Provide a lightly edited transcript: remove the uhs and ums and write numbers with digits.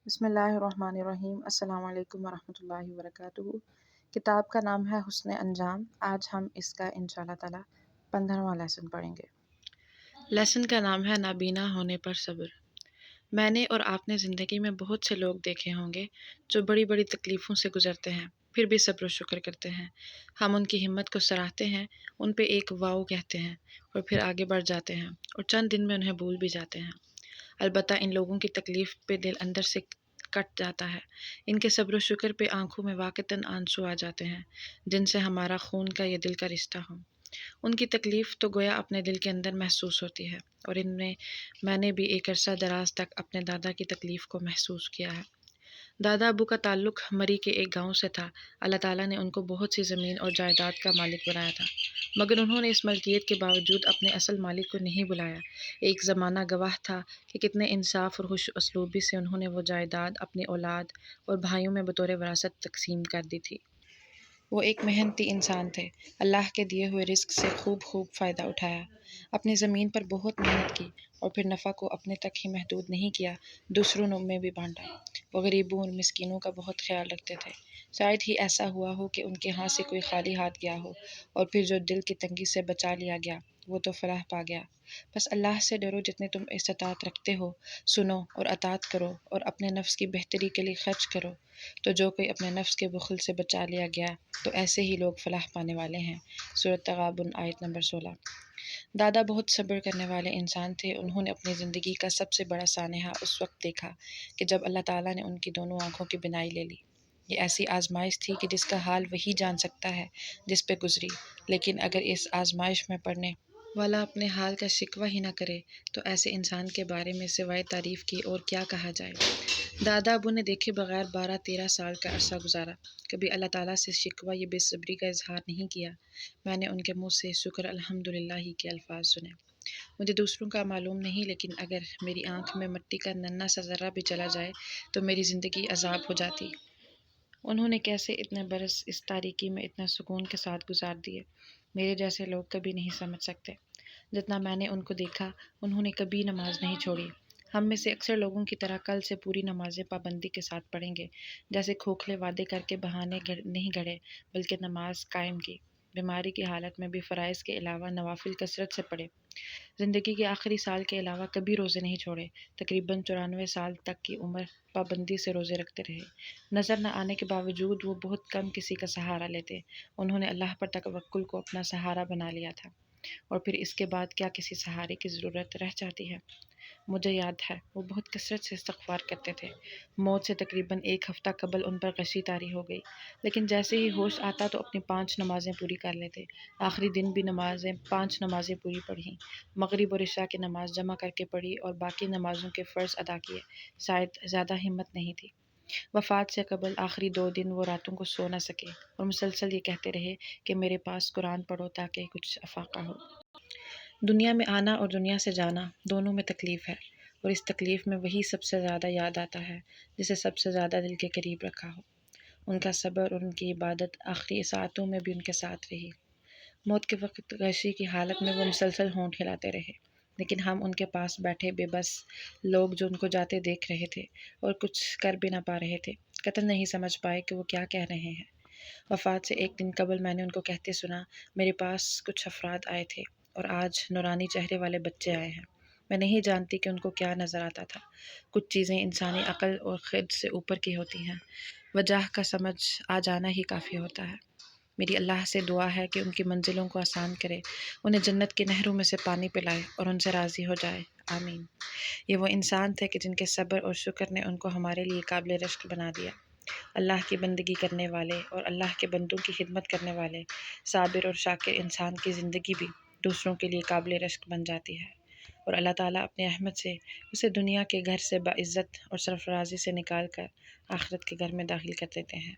بسم اللہ الرحمن الرحیم۔ السلام علیکم ورحمۃ اللہ وبرکاتہ۔ کتاب کا نام ہے حسن انجام۔ آج ہم اس کا انشاءاللہ تعالی 15واں لیسن پڑھیں گے۔ لیسن کا نام ہے نابینا ہونے پر صبر۔ میں نے اور آپ نے زندگی میں بہت سے لوگ دیکھے ہوں گے جو بڑی بڑی تکلیفوں سے گزرتے ہیں، پھر بھی صبر و شکر کرتے ہیں۔ ہم ان کی ہمت کو سراہتے ہیں، ان پہ ایک واو کہتے ہیں اور پھر آگے بڑھ جاتے ہیں اور چند دن میں انہیں بھول بھی جاتے ہیں۔ البتہ ان لوگوں کی تکلیف پہ دل اندر سے کٹ جاتا ہے۔ ان کے صبر و شکر پہ آنکھوں میں واقعتاً آنسو آ جاتے ہیں، جن سے ہمارا خون کا یا دل کا رشتہ ہو۔ ان کی تکلیف تو گویا اپنے دل کے اندر محسوس ہوتی ہے، اور میں نے بھی ایک عرصہ دراز تک اپنے دادا کی تکلیف کو محسوس کیا ہے۔ دادا ابو کا تعلق مری کے ایک گاؤں سے تھا۔ اللہ تعالیٰ نے ان کو بہت سی زمین اور جائیداد کا مالک بنایا تھا، مگر انہوں نے اس ملکیت کے باوجود اپنے اصل مالک کو نہیں بلایا۔ ایک زمانہ گواہ تھا کہ کتنے انصاف اور خوش اسلوبی سے انہوں نے وہ جائیداد اپنی اولاد اور بھائیوں میں بطور وراثت تقسیم کر دی تھی۔ وہ ایک محنتی انسان تھے۔ اللہ کے دیے ہوئے رزق سے خوب فائدہ اٹھایا، اپنی زمین پر بہت محنت کی اور پھر نفع کو اپنے تک ہی محدود نہیں کیا، دوسروں میں بھی بانٹا۔ وہ غریبوں اور مسکینوں کا بہت خیال رکھتے تھے۔ شاید ہی ایسا ہوا ہو کہ ان کے ہاں سے کوئی خالی ہاتھ گیا ہو، اور پھر جو دل کی تنگی سے بچا لیا گیا وہ تو فلاح پا گیا۔ بس اللہ سے ڈرو، جتنے تم استطاعت رکھتے ہو سنو اور اطاعت کرو اور اپنے نفس کی بہتری کے لیے خرچ کرو، تو جو کوئی اپنے نفس کے بخل سے بچا لیا گیا تو ایسے ہی لوگ فلاح پانے والے ہیں۔ سورۃ تغابن آیت نمبر 16۔ دادا بہت صبر کرنے والے انسان تھے۔ انہوں نے اپنی زندگی کا سب سے بڑا سانحہ اس وقت دیکھا کہ جب اللہ تعالیٰ نے ان کی دونوں آنکھوں کی بینائی لے لی۔ یہ ایسی آزمائش تھی کہ جس کا حال وہی جان سکتا ہے جس پہ گزری، لیکن اگر اس آزمائش میں پڑنے والا اپنے حال کا شکوہ ہی نہ کرے تو ایسے انسان کے بارے میں سوائے تعریف کی اور کیا کہا جائے۔ دادا ابو نے دیکھے بغیر 12-13 سال کا عرصہ گزارا، کبھی اللہ تعالیٰ سے شکوہ یا بے صبری کا اظہار نہیں کیا۔ میں نے ان کے منہ سے شکر الحمدللہ ہی کے الفاظ سنے۔ مجھے دوسروں کا معلوم نہیں، لیکن اگر میری آنکھ میں مٹی کا ننھا سا ذرہ بھی چلا جائے تو میری زندگی عذاب ہو جاتی۔ انہوں نے کیسے اتنے برس اس تاریکی میں اتنا سکون کے ساتھ گزار دیے، میرے جیسے لوگ کبھی نہیں سمجھ سکتے۔ جتنا میں نے ان کو دیکھا، انہوں نے کبھی نماز نہیں چھوڑی۔ ہم میں سے اکثر لوگوں کی طرح کل سے پوری نمازیں پابندی کے ساتھ پڑھیں گے، جیسے کھوکھلے وعدے کر کے بہانے نہیں گھڑے، بلکہ نماز قائم کی۔ بیماری کی حالت میں بھی فرائض کے علاوہ نوافل کثرت سے پڑھے۔ زندگی کے آخری سال کے علاوہ کبھی روزے نہیں چھوڑے۔ تقریباً 94 سال تک کی عمر پابندی سے روزے رکھتے رہے۔ نظر نہ آنے کے باوجود وہ بہت کم کسی کا سہارا لیتے۔ انہوں نے اللہ پر توکل کو اپنا سہارا بنا لیا تھا، اور پھر اس کے بعد کیا کسی سہارے کی ضرورت رہ جاتی ہے؟ مجھے یاد ہے وہ بہت کثرت سے استغفار کرتے تھے۔ موت سے تقریباً 1 ہفتہ قبل ان پر غشی طاری ہو گئی، لیکن جیسے ہی ہوش آتا تو اپنی 5 نمازیں پوری کر لیتے۔ آخری دن بھی 5 نمازیں پوری پڑھیں، مغرب اور عشاء کی نماز جمع کر کے پڑھی اور باقی نمازوں کے فرض ادا کیے۔ شاید زیادہ ہمت نہیں تھی۔ وفات سے قبل آخری 2 دن وہ راتوں کو سو نہ سکے اور مسلسل یہ کہتے رہے کہ میرے پاس قرآن پڑھو تاکہ کچھ افاقہ ہو۔ دنیا میں آنا اور دنیا سے جانا دونوں میں تکلیف ہے، اور اس تکلیف میں وہی سب سے زیادہ یاد آتا ہے جسے سب سے زیادہ دل کے قریب رکھا ہو۔ ان کا صبر اور ان کی عبادت آخری ساعتوں میں بھی ان کے ساتھ رہی۔ موت کے وقت غشی کی حالت میں وہ مسلسل ہونٹ ہلاتے رہے، لیکن ہم ان کے پاس بیٹھے بے بس لوگ جو ان کو جاتے دیکھ رہے تھے اور کچھ کر بھی نہ پا رہے تھے، قطعاً نہیں سمجھ پائے کہ وہ کیا کہہ رہے ہیں۔ وفات سے 1 دن قبل میں نے ان کو کہتے سنا، میرے پاس کچھ افراد آئے تھے اور آج نورانی چہرے والے بچے آئے ہیں۔ میں نہیں جانتی کہ ان کو کیا نظر آتا تھا۔ کچھ چیزیں انسانی عقل اور خرد سے اوپر کی ہوتی ہیں، وجہ کا سمجھ آ جانا ہی کافی ہوتا ہے۔ میری اللہ سے دعا ہے کہ ان کی منزلوں کو آسان کرے، انہیں جنت کی نہروں میں سے پانی پلائے اور ان سے راضی ہو جائے، آمین۔ یہ وہ انسان تھے کہ جن کے صبر اور شکر نے ان کو ہمارے لیے قابل رشک بنا دیا۔ اللہ کی بندگی کرنے والے اور اللہ کے بندوں کی خدمت کرنے والے صابر اور شاکر انسان کی زندگی بھی دوسروں کے لیے قابل رشک بن جاتی ہے، اور اللہ تعالیٰ اپنی رحمت سے اسے دنیا کے گھر سے باعزت اور سرفرازی سے نکال کر آخرت کے گھر میں داخل کر دیتے ہیں۔